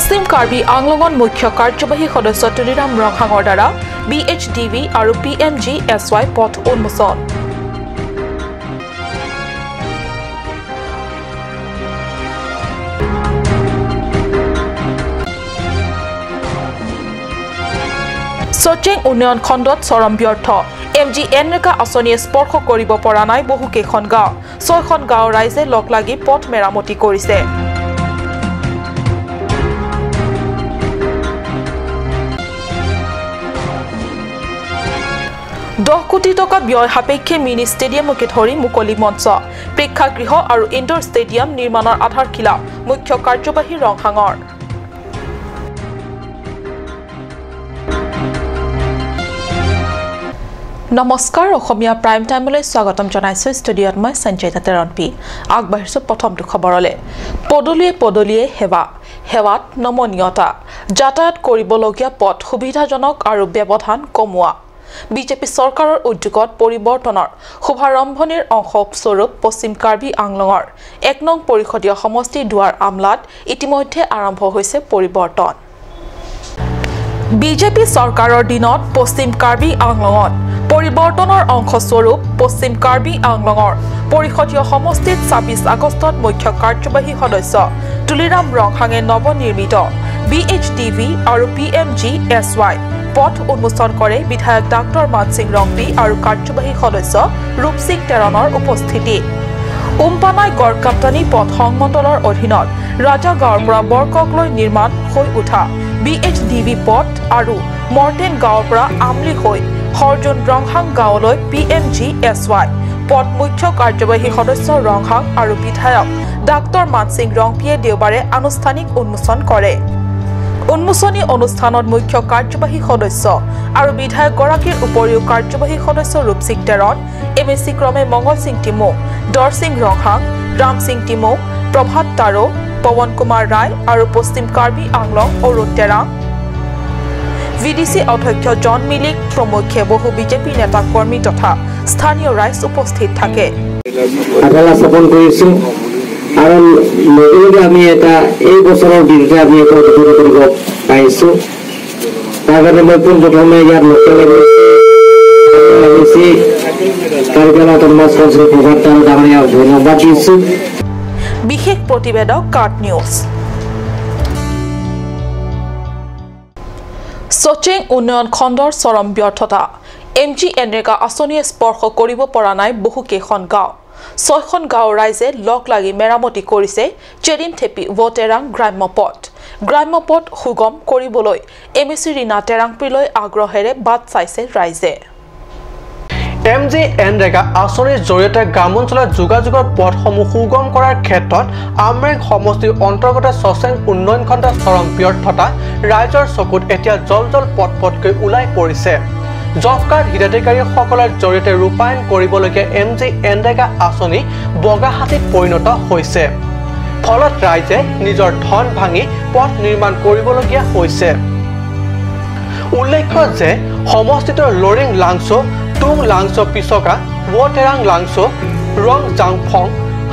পশ্চিম কাৰ্বি আংলঙত মুখ্য কাৰ্যবাহী সদস্য তুলিৰাম ৰংহাঙৰ দ্বাৰা BHDV আৰু PMGSY পথ উন্মোচন সচিং উন্নয়ন খণ্ডত চৰম ব্যৰ্থ MGNREGA আঁচনিয়ে স্পৰ্শ কৰিব পৰা নাই বহুকেইখন গাঁও 6খন গাঁও ৰাইজে লগ লাগি পথ মেৰামতি কৰিছে 10 কোটি টকা ব্যয় সাপেক্ষে মিনি ষ্টেডিয়ামকে ধৰি মুকলি মঞ্চ প্ৰেক্ষাগৃহ আৰু ইনডোৰ ষ্টেডিয়াম নিৰ্মাণৰ আধাৰশিলা মুখ্য কাৰ্যবাহী ৰংহাঙৰ নমস্কাৰ অসমীয়া প্ৰাইম টাইমলৈ স্বাগতম জনাইছো ষ্টুডিঅত মই সঞ্জয় তাতেৰণপি আগবাঢ়িছো প্ৰথমটো খবৰলে পদলিয়ে হেৱাত নমনীয়তা যাতায়াত কৰিবলগীয়া পথ সুবিধাজনক আৰু ব্যৱধান কমোৱা বিজেপি চৰকাৰৰ উদ্যোগত পৰিৱৰ্তনৰ শুভাৰম্ভণিৰ অংশস্বৰূপ পশ্চিম কাৰ্বি আংলঙৰ 1 নং পৰিষদীয় সমষ্টি দুৱাৰ আমলাত ইতিমধ্যে আৰম্ভ হৈছে পৰিৱৰ্তন বিজেপি চৰকাৰৰ দিনত পশ্চিম কাৰ্বি আংলঙত পৰিৱৰ্তনৰ অংশস্বৰূপ পশ্চিম কাৰ্বি আংলঙৰ পৰিষদীয় সমষ্টিত 26 আগষ্টত মুখ্য কাৰ্যবাহী সদস্য তুলিৰাম ৰংহাঙে নৱনিৰ্মিত BHDV আৰু PMGSY পথ উন্মোচন কৰে বিধায়ক ডাক্তৰ মানসিং ৰংপি আৰু কাৰ্যবাহী সদস্য ৰূপসিং তেৰণৰ উপস্থিতি উম্পানাই গড়কাপ্তানি পথ সংমণ্ডলৰ অধীনত ৰাজাগাঁৱৰ পৰা বৰককলৈ নিৰ্মাণ হৈ উঠা BHDV পথ আৰু মৰ্টেন গাঁৱৰ পৰা আমলি হৈ হৰজন ৰংহাং গাঁৱলৈ PMGSY পথ মুখ্য কাৰ্যবাহী সদস্য ৰংহাং আৰু বিধায়ক ডাক্তৰ মানসিং ৰংপিয়ে দেওবাৰে আনুষ্ঠানিক উন্মোচন কৰে উন্মোচনী অনুষ্ঠানত মুখ্য কাৰ্যবাহী সদস্য আৰু বিধায়ক গৰাকীৰ উপৰিও কাৰ্যবাহী সদস্য ৰূপসিং তেৰণ MSC ক্ৰমে মঙ্গল সিং টিমো দৰ সিং ৰংহাং ৰাম সিং টিমো প্ৰভাত তাৰো পৱন কুমাৰ ৰায় আৰু পশ্চিম কাৰ্বি আংলং অৰুণ তেৰাং VDC অধ্যক্ষ জন মিলিক প্ৰমুখ্যে বহু বিজেপি নেতা কৰ্মী তথা স্থানীয় ৰাইজ উপস্থিত থাকে আটাল স্থাপন কৰিছো আৰু লগতে আমি এটা এই বছৰৰ দিনতে আমি এটা উদ্বোধন কৰিব পাইছো তাৰ কাৰণে মই প্ৰথমে ইয়াৰ লোকেল এমএসি কাৰ্যালয়ত মাছ কনসেল প্ৰভাত আৰু ডাঙৰীয়া ধন্যবাদ দিছো বিশেষ প্ৰতিবেদক কাৰ্ট নিউজ সচিং উন্নয়ন খণ্ডৰ চৰম ব্যৰ্থতা MGNREGA আঁচনিয়ে স্পৰ্শ কৰিব পৰা নাই বহুকেইখন গাঁও 6খন গাঁও ৰাইজে লগ লাগি মেৰামতি কৰিছে চেৰিন থেপি ভটেৰাং গ্ৰাম্য পথ সুগম কৰিবলৈ MSC ৰীনা তেৰাংপিলৈ আগ্ৰহেৰে বাট চাইছে ৰাইজে MGNREGA আঁচনিৰ জৰিয়তে গ্ৰামাঞ্চলত যোগাযোগৰ পথসমূহ সুগম কৰাৰ ক্ষেত্ৰত আমৰেং সমষ্টিৰ অন্তৰ্গত সচেং উন্নয়ন খণ্ডৰ চৰম ব্যৰ্থতা ৰাইজৰ চকুত এতিয়া জল পটকৈ ওলাই পৰিছে জব কাৰ্ড হিতাধিকাৰীসকলৰ জৰিয়তে ৰূপায়ণ কৰিবলগীয়া MGNREGA আঁচনি বগাহাতীত পৰিণত হৈছে ফলত ৰাইজে নিজৰ ধন ভাঙি পথ নিৰ্মাণ কৰিবলগীয়া হৈছে উল্লেখ্য যে সমষ্টিটোৰ লৰিং লাংছো টুং লাংছো পিছকা ৱটেৰাং লাংছো ৰং জাংফং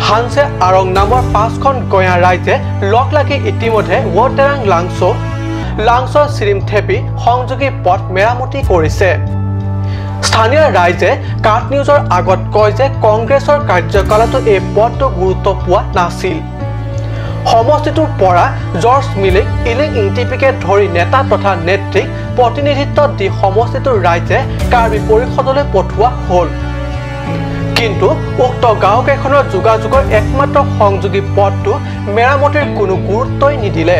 হানছে আৰং নামৰ 5খন গঞা ৰাইজে লগ লাগি ইতিমধ্যে ৱটেৰাং লাংছো শ্ৰীম থেপি সংযোগী পথ মেৰামতি কৰিছে স্থানীয় ৰাইজে কাৰ্ট নিউজৰ আগত কয় যে কংগ্ৰেছৰ কাৰ্যকালতো এই পথটো গুৰুত্ব পোৱা নাছিল সমষ্টিটোৰ পৰা জৰ্জ মিলিক ইলিং ইংটিপিকে ধৰি নেতা তথা নেত্ৰীক প্ৰতিনিধিত্ব দি সমষ্টিটোৰ ৰাইজে কাৰ্বি পৰিষদলৈ পঠোৱা হ'ল কিন্তু উক্ত গাঁওকেইখনৰ যোগাযোগৰ একমাত্ৰ সংযোগী পথটো মেৰামতিৰ কোনো গুৰুত্বই নিদিলে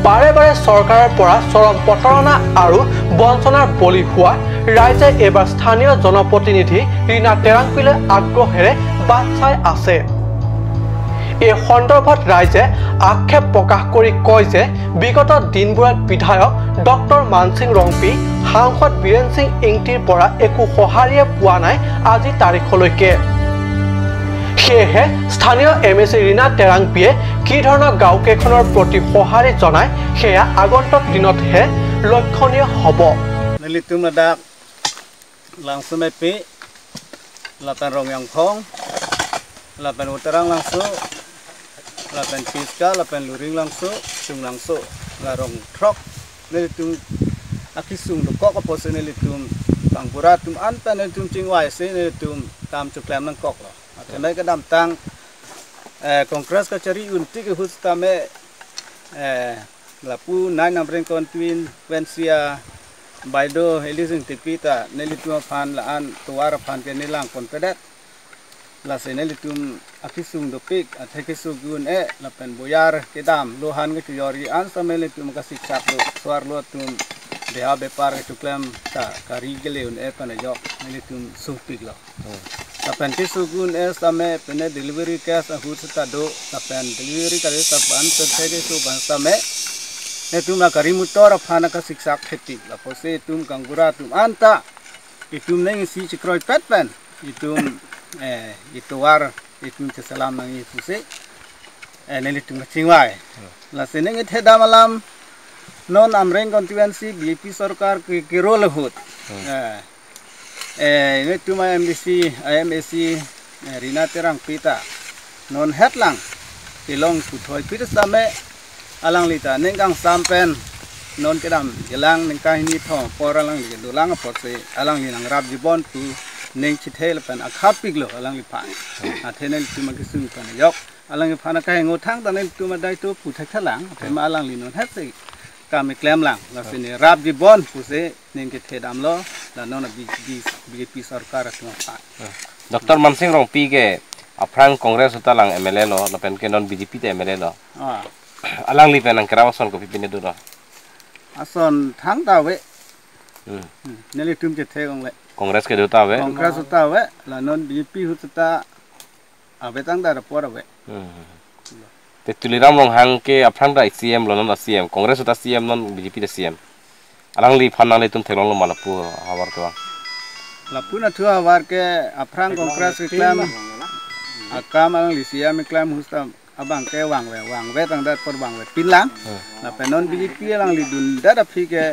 বাৰে চৰকাৰৰ পৰা চৰম প্ৰতাৰণা আৰু বঞ্চনাৰ বলি হোৱা ৰাইজে এবাৰ স্থানীয় জনপ্ৰতিনিধি ৰীনা তেৰাংপিলৈ আগ্ৰহেৰে বাট চাই আছে এই সন্দৰ্ভত ৰাইজে আক্ষেপ প্ৰকাশ কৰি কয় যে বিগত দিনবোৰত বিধায়ক ডক্টৰ মানসিং ৰংপি সাংসদ বীৰেন সিং ইংটিৰ পৰা একো সঁহাৰিয়ে পোৱা নাই আজি তাৰিখলৈকে সেয়েহে স্থানীয় MSC ৰীনা তেৰাংপিয়ে কি ধৰণৰ গাঁওকেইখনৰ প্ৰতি সঁহাৰি জনায় সেয়া আগন্তুক দিনতহে লক্ষণীয় হ'ব Nalitumnadak langsung mepi latan rong yang phong latan utarang langsung lapen piska lapen luring langso tum langso larong trok neli tum akisung lokok apa se neli tum pangbura tum anta neli tum cingwai se neli tum tam cuklem nang kok lo atene ke dam tang kongres ka cari unti ke hus tame lapu nai namreng kontuin wensia baido elising tipita neli tum phan la an tuara phan ke nilang konpedet la se neli tum akisung dopik athekisugun lapen boyar kedam lohan ke yori an samele tum ka siksak lo suar lo tum deha bepar ke tuklem ta kari gele un pana jok neli tum supik lo lapen kisugun same pene delivery cash ahut ta do lapen delivery kare tapan tertheke su ban same ne tum na kari mutor phana ka siksak kheti la pose tum kanggura tum anta itum neng si chikroi pet pen itum itu war itu salam nang itu se neli tum cingwai la seneng ithe damalam non amreng konstituensi BJP sarkar ke role hut ini tuma MDC IMAC rina terang pita non hetlang tilong kuthoi pita same alang lita nengkang sampen non kedam jelang nengkang ini thong poralang li dolang porse alang li nang rab jibon tu neng chithel pen akhapik lo alang li phan athenel tuma kisu pan yok alang li phan ka ngotang tanen tuma dai to puthak thalang thema alang li non het se kami klem lang la sini rab jibon puse neng kithe dam lo la non BJP sarkar tuma phan Dr. Mansing rong pi ke aprang kongres utalang MLA lo la pen ke non BJP te MLA lo alang li pen ang kerawason ko pipine do lo ason thang ta we neli tum kithe gong le kongres ke dota we kongres uta we la non BJP huta abetang da rapor we te tuliram rong hang ke aprang da CM lo non CM kongres uta CM non BJP da CM alang li phan le tum thelong lo malapu hawar ko la puna thua war ke aprang kongres iklam akam alang li CM iklam husta abang ke wang we tang da por wang we pinlang la penon BJP alang li dun da phi ke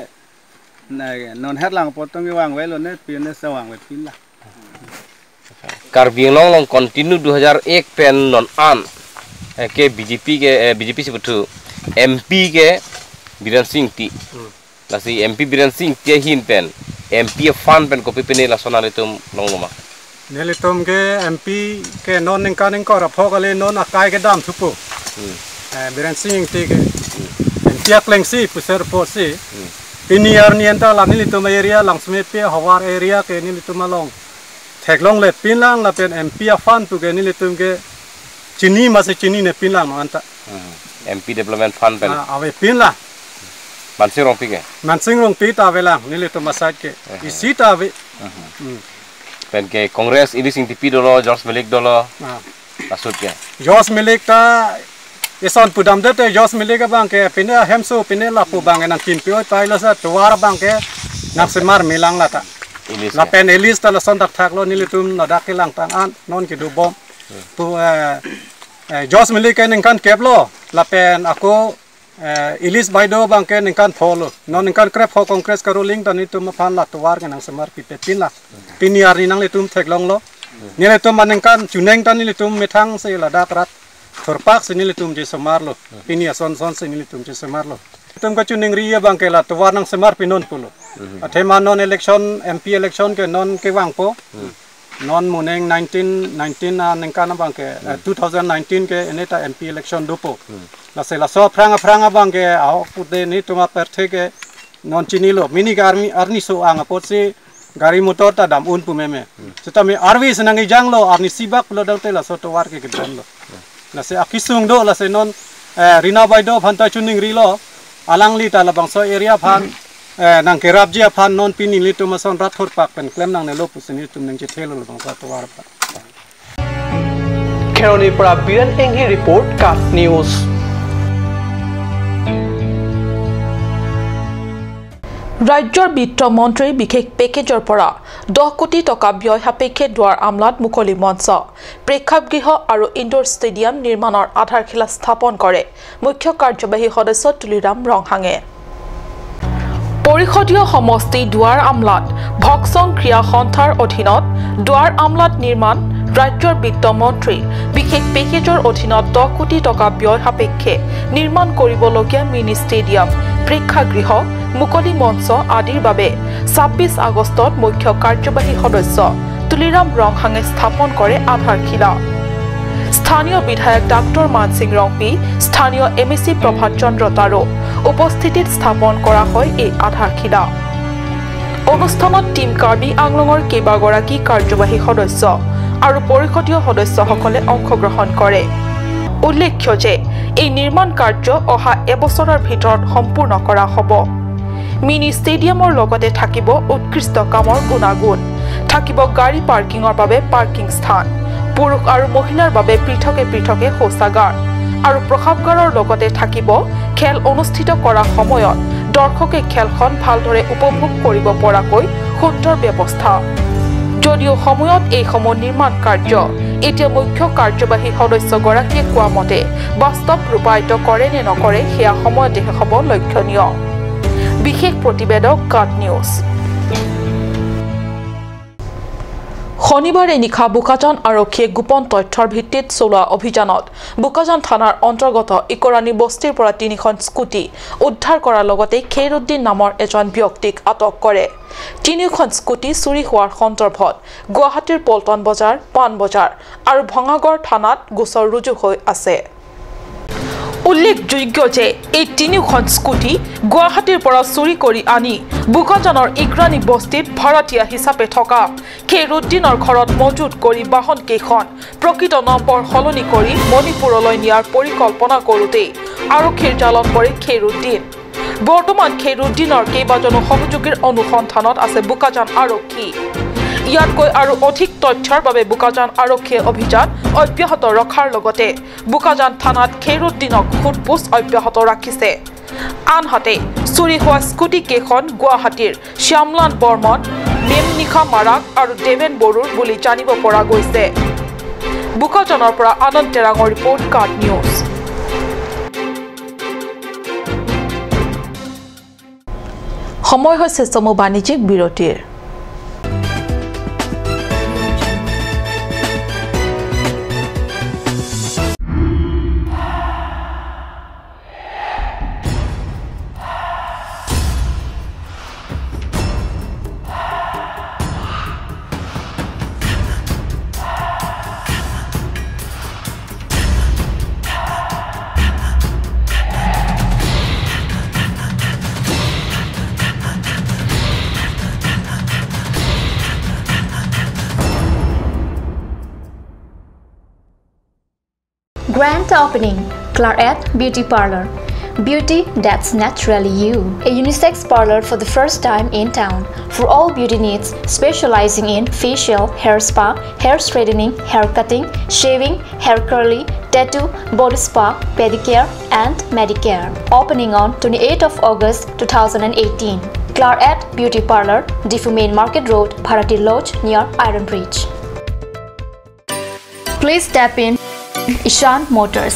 non het lang potong wang we lo ne pine sa wang we pin la Karbiang long continue 2001 pen non an ke BJP sebetu MP ke Biren Singh ti la si MP Biren Singh ti hin pen MP fan pen ko pipine la sonale tum long loma neli tum ke MP ke non nengka nengko rapho kale non akai ke dam thupu Biren Singh ti ke MP aklengsi puser posi ini arnienta la nili tum area langsme pe hawar area ke nili tum long theklong le pinlang la pen MP fan tu ke nili tum ke chini mase chini ne pinlang anta MP development fund pen ave pinla mansing rong pi ke mansing rong pi ta velang nili tum masaj ke isi ta ave pen ke kongres ini sing tipi dolo George Milik dolo asut ke George Milik ta ison pudam de George Milik bang ke pine hemso pine la pu bang nang kim pio tai la sa tuar bang ke nak semar milang la ta la pen elis ta la son tak thak lo nili tum na dak lang tang an non ki du bom tu George Milik ke ningkan keplo la pen ako elis baido bang ke ningkan pholo non ningkan krep ho kongres ka ruling ta ni tum phan la tuar ke nang semar pi pe pin la piniar ni nang le tum theklong lo ni le tum maningkan chuneng ta ni le tum mithang se la dak rat Thorpak sini litum je semar lo, ini son sini litum je semar lo. Tum ka chuning ria bang ke la tuwar nang semar pinon pulo. Athema non election MP election ke non ke wang po. Non muneng 19 nengkana bang ke 2019 ke eneta MP election dupo. La se la so pranga bang ke au pude ni tuma perthe ke non chini lo mini arni so anga potsi gari motor ta dam un pumeme. Setami arwi senang ijang lo arni sibak pulo dalte la so tuwar ke gedran lo. La se akisung do la se non rina baido phanta chuning ri lo alang li ta la bangso area phan nang kerap ji phan non pini li tu ma son rat thor pak pen klem nang ne lo pusini tum nang je thelo lo bangso to war pa Kheroni para Biren Enghi report Kat News ৰাজ্যৰ বিত্তমন্ত্ৰী বিশেষ পেকেজৰ পৰা 10 কোটি টকা ব্যয় সাপেক্ষে দুৱাৰ আমলাত মুকলি মঞ্চ প্ৰেক্ষাগৃহ আৰু ইনডোৰ ষ্টেডিয়াম নিৰ্মাণৰ আধাৰশিলা স্থাপন কৰে মুখ্য কাৰ্যবাহী সদস্য তুলিৰাম ৰংহাঙে পৰিষদীয় সমষ্টি দুৱাৰ আমলাত ভক্সং ক্ৰিয়া সন্থাৰ অধীনত দুৱাৰ আমলাত নিৰ্মাণ ৰাজ্যৰ বিত্তমন্ত্ৰীৰ বিশেষ পেকেজৰ অধীনত 10 কোটি টকা ব্যয় সাপেক্ষে নিৰ্মাণ কৰিবলগীয়া মিনি ষ্টেডিয়াম, প্ৰেক্ষাগৃহ, মুকলি মঞ্চ আদিৰ বাবে 26 আগষ্টত মুখ্য কাৰ্যবাহী সদস্য তুলিৰাম ৰংহাঙে স্থাপন কৰে আধাৰশিলা। স্থানীয় বিধায়ক ডাক্তৰ মানসিং ৰংপি, স্থানীয় এমএসি প্ৰভাত চন্দ্ৰ তাৰো উপস্থিতিত স্থাপন কৰা হয় এই আধাৰশিলা। অনুষ্ঠানত টিম কাৰ্বি আংলঙৰ কেইবাগৰাকী কাৰ্যবাহী সদস্য আৰু পৰিষদীয় সদস্যসকলে অংশগ্ৰহণ কৰে। উল্লেখ্য যে এই নিৰ্মাণ কাৰ্য অহা এবছৰৰ ভিতৰত সম্পূৰ্ণ কৰা হ'ব। মিনি ষ্টেডিয়ামৰ লগতে থাকিব উৎকৃষ্ট কামৰ গুণাগুণ, থাকিব গাড়ী পাৰ্কিঙৰ বাবে পাৰ্কিং স্থান, পুৰুষ আৰু মহিলাৰ বাবে পৃথকে পৃথকে শৌচাগাৰ আৰু প্ৰসাৱগাৰৰ লগতে থাকিব খেল অনুষ্ঠিত কৰা সময়ত দৰ্শকে খেলখন ভালদৰে উপভোগ কৰিব পৰাকৈ সুন্দৰ ব্যৱস্থা। যদিও সময়ত এইসমূহ নিৰ্মাণ কাৰ্য এতিয়া মুখ্য কাৰ্যবাহী সদস্যগৰাকীয়ে কোৱা মতে বাস্তৱ ৰূপায়িত কৰে নে নকৰে সেয়া সময়তেহে হ'ব লক্ষণীয়। বিশেষ প্ৰতিবেদক কাট নিউজ। শনিবাৰে নিশা বোকাজান আৰক্ষীয়ে গোপন তথ্যৰ ভিত্তিত চলোৱা অভিযানত বোকাজান থানাৰ অন্তৰ্গত ইকৰাণী বস্তিৰ পৰা 3খন স্কুটি উদ্ধাৰ কৰাৰ লগতে খেইৰুদ্দিন নামৰ এজন ব্যক্তিক আটক কৰে। 3খন স্কুটি চুৰি হোৱাৰ সন্দৰ্ভত গুৱাহাটীৰ পল্টন বজাৰ, পাণ বজাৰ আৰু ভঙাগড় থানাত গোচৰ ৰুজু হৈ আছে। উল্লেখযোগ্য যে এই 3খন স্কুটি গুৱাহাটীৰ পৰা চুৰি কৰি আনি বোকাজানৰ ইকৰাণী বস্তিত ভাড়াতীয়া হিচাপে থকা খেইৰুদ্দিনৰ ঘৰত মজুত কৰি বাহনকেইখন প্ৰকৃত নম্বৰ সলনি কৰি মণিপুৰলৈ নিয়াৰ পৰিকল্পনা কৰোঁতেই আৰক্ষীৰ জালত পৰে খেইৰুদ্দিন। বৰ্তমান খেইৰুদ্দিনৰ কেইবাজনো সহযোগীৰ অনুসন্ধানত আছে বোকাজান আৰক্ষী। ইয়াতকৈ আৰু অধিক তথ্যৰ বাবে বোকাজান আৰক্ষীয়ে অভিযান অব্যাহত ৰখাৰ লগতে বোকাজান থানাত খেইৰুদ্দিনক সোধপোছ অব্যাহত ৰাখিছে। আনহাতে চুৰি হোৱা স্কুটি কেইখন গুৱাহাটীৰ শ্যামলাল বৰ্মন, মেমনিশা মাৰাক আৰু দেৱেন বড়োৰ বুলি জানিব পৰা গৈছে। বোকাজানৰ পৰা আনন্দ তেৰাঙৰ ৰিপৰ্ট, কাট নিউজ। সময় হৈছে চমু বাণিজ্যিক বিৰতিৰ। Grand opening, Claret Beauty Parlor. Beauty that's naturally you. A unisex parlor for the first time in town. For all beauty needs, specializing in facial, hair spa, hair straightening, hair cutting, shaving, hair curly, tattoo, body spa, pedicure and medicare. Opening on 28th of August 2018. Claret Beauty Parlor, Diffu Main Market Road, Bharati Lodge near Iron Bridge. Please step in Ishan Motors,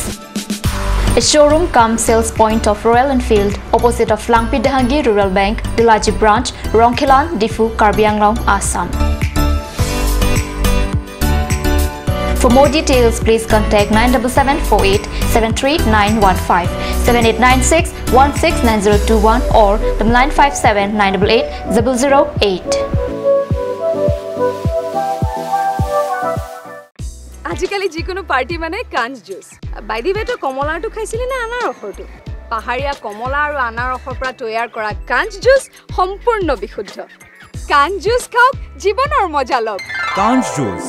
a showroom cum sales point of Royal Enfield, opposite of Langpi Dahangi Rural Bank, Dilaji Branch, Rongkhelan, Diffu, Karbi Anglong, Assam. For more details, please contact 97748 73915, 7896 169021 or 957 988 008. আজিকালি যিকোনো party মানে কাঞ্জ juice. বাইদি বেটো কমলাটো খাইছিলি না আনাৰসৰটো? পাহাৰীয়া কমলা আৰু আনাৰসৰ পৰা তৈয়াৰ কৰা কাঞ্জ জুচ সম্পূৰ্ণ বিশুদ্ধ। কাঞ্জ জুচ খাওক, জীৱনৰ মজা লওক। কাঞ্জ juice.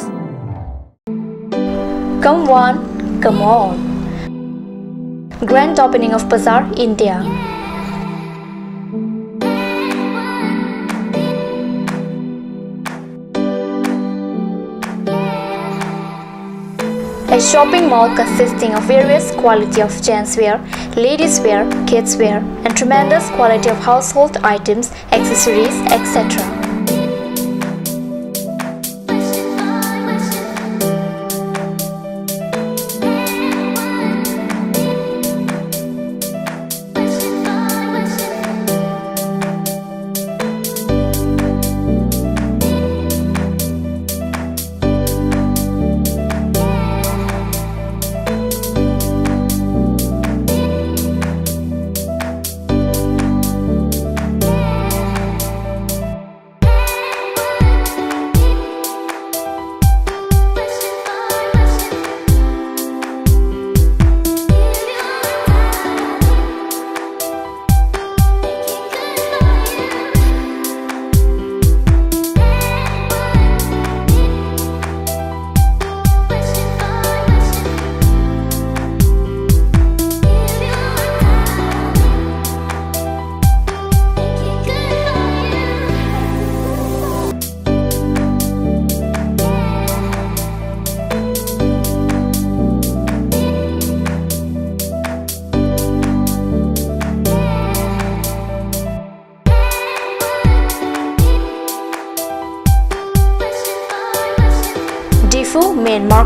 Come one, come on. Grand opening of Bazar India. A shopping mall consisting of various quality of gents wear, ladies wear, kids wear, and tremendous quality of household items, accessories, etc.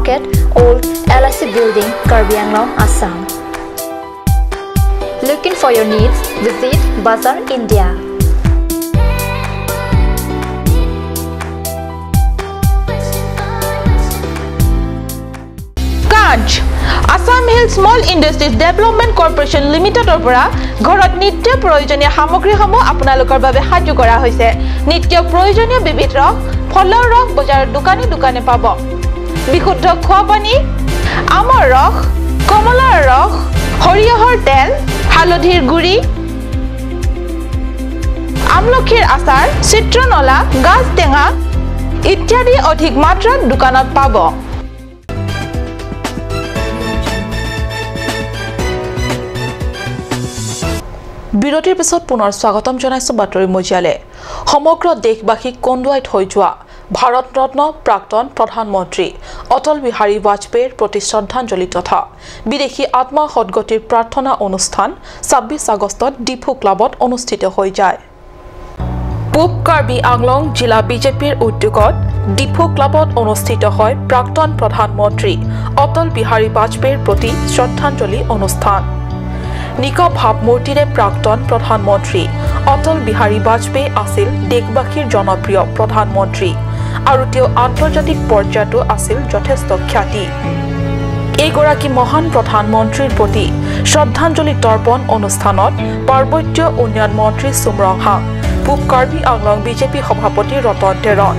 Market, Old LIC Building, Karbi Anglong, Assam. Looking for your needs, visit Bazar India. Assam Hill Small Industries Development Corporation Limited opera ঘৰত নিত্য প্ৰয়োজনীয় সামগ্ৰীসমূহ আপোনালোকৰ বাবে সাজু কৰা হৈছে নিত্য প্ৰয়োজনীয় বিবিধ ৰস ফলৰ ৰস বজাৰৰ দোকানে পাব বিশুদ্ধ খোৱা পানী আমৰ ৰস কমলাৰ ৰস সৰিয়হৰ তেল হালধিৰ গুৰি আমলখিৰ আচাৰ চিত্ৰনলা গাজ টেঙা ইত্যাদি অধিক মাত্ৰাত দোকানত পাব বিৰতিৰ পিছত পুনৰ স্বাগতম জনাইছো বাতৰি মজিয়ালে সমগ্ৰ দেশবাসীক কন্দুৱাই থৈ যোৱা ভাৰত ৰত্ন প্ৰাক্তন প্ৰধানমন্ত্ৰী অটল বিহাৰী বাজপেয়ীৰ প্ৰতি শ্ৰদ্ধাঞ্জলি তথা বিদেশী আত্মা সদগতিৰ প্ৰাৰ্থনা অনুষ্ঠান 26 আগষ্টত ডিফু ক্লাবত অনুষ্ঠিত হৈ যায় পূব কাৰ্বি আংলং জিলা বিজেপিৰ উদ্যোগত ডিফু ক্লাবত অনুষ্ঠিত হয় প্ৰাক্তন প্ৰধানমন্ত্ৰী অটল বিহাৰী বাজপেয়ীৰ প্ৰতি শ্ৰদ্ধাঞ্জলি অনুষ্ঠান নিকা ভাৱমূৰ্তিৰে প্ৰাক্তন প্ৰধানমন্ত্ৰী অটল বিহাৰী বাজপেয়ী আছিল দেশবাসীৰ জনপ্ৰিয় প্ৰধানমন্ত্ৰী আৰু তেওঁ আন্তৰ্জাতিক পৰ্যায়তো আছিল যথেষ্ট খ্যাতি এইগৰাকী মহান প্ৰধানমন্ত্ৰীৰ প্ৰতি শ্ৰদ্ধাঞ্জলি তৰ্পণ অনুষ্ঠানত পাৰ্বত্য উন্নয়ন মন্ত্ৰী সুমৰহাং পূব কাৰ্বি আংলং বিজেপি সভাপতি ৰতন টেৰণ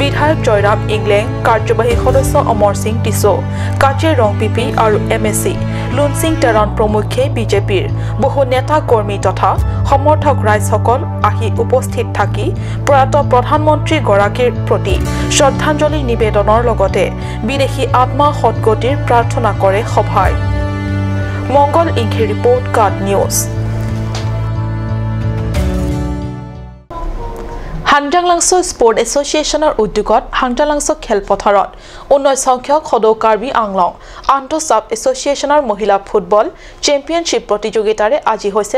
বিধায়ক জয়ৰাম ইংলেং কাৰ্যবাহী সদস্য অমৰ সিং টিছো কাজে ৰং পিপি আৰু এমএসি লুন সিং টেৰণ প্ৰমুখ্যে বিজেপিৰ বহু নেতা কৰ্মী তথা সমৰ্থক ৰাইজসকল আহি উপস্থিত থাকি প্ৰয়াত প্ৰধানমন্ত্ৰী গৰাকীৰ প্ৰতি শ্ৰদ্ধাঞ্জলি নিবেদনৰ লগতে বিদেশী আত্মা সদগতিৰ প্ৰাৰ্থনা কৰে সভাই মংগল ইংঘে ৰিপৰ্ট কাৰ্ড নিউজ হাংজাংলাংছো স্পোৰ্ট এসোসিয়েশনেৰ উদ্যোগত হাংজাংলাংছো খেলপথাৰত 19 সংখ্যক সদৌ কাৰ্বি আংলং আন্তঃ সাব এসোসিয়েশনেৰ মহিলা ফুটবল চেম্পিয়নশিপ প্ৰতিযোগিতাৰে আজি হৈছে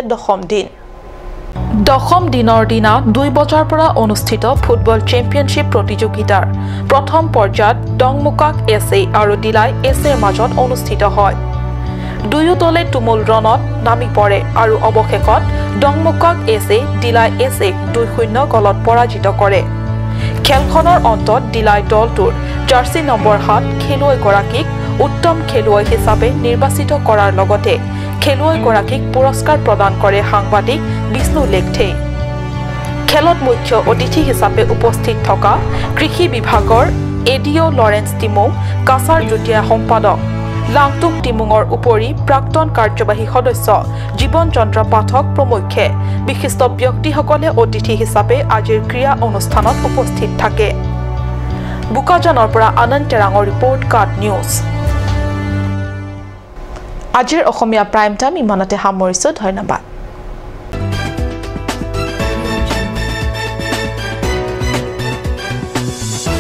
দশম দিনৰ দিনা 2 বজাৰ পৰা অনুষ্ঠিত ফুটবল চেম্পিয়নশিপ প্ৰতিযোগিতাৰ প্ৰথম পৰ্যায়ত ডংমুকাক এসএ আৰু দিলাই এসএৰ মাজত অনুষ্ঠিত হয় দুয়ো দলে তুমুল ৰণত নামি পৰে আৰু অৱশেষত ডংমুকাক এসএ দিলাই এসএ 2-0 গলত পৰাজিত কৰে খেলখনৰ অন্তত দিলাই দলটোৰ জাৰ্সি নম্বৰ 7 খেলুৱৈগৰাকীক উত্তম খেলুৱৈ হিচাপে নিৰ্বাচিত কৰাৰ লগতে খেলুৱৈগৰাকীক পুৰস্কাৰ প্ৰদান কৰে সাংবাদিক বিষ্ণু লেখথে খেলত মুখ্য অতিথি হিচাপে উপস্থিত থকা কৃষি বিভাগৰ এডিও লৰেন্স টিমো কাছাৰ যুটীয়া সম্পাদক লাংটুক টিমুঙৰ উপৰি প্ৰাক্তন কাৰ্যবাহী সদস্য জীৱন চন্দ্ৰ পাঠক প্ৰমুখ্যে বিশিষ্ট ব্যক্তিসকলে অতিথি হিচাপে আজিৰ ক্ৰীড়া অনুষ্ঠানত উপস্থিত থাকে বুকাজানৰ পৰা আনন্দ টেৰাঙৰ ৰিপৰ্ট কাৰ্ড নিউজ আজিৰ অসমীয়া প্ৰাইম টাইম ইমানতে সামৰিছো ধন্যবাদ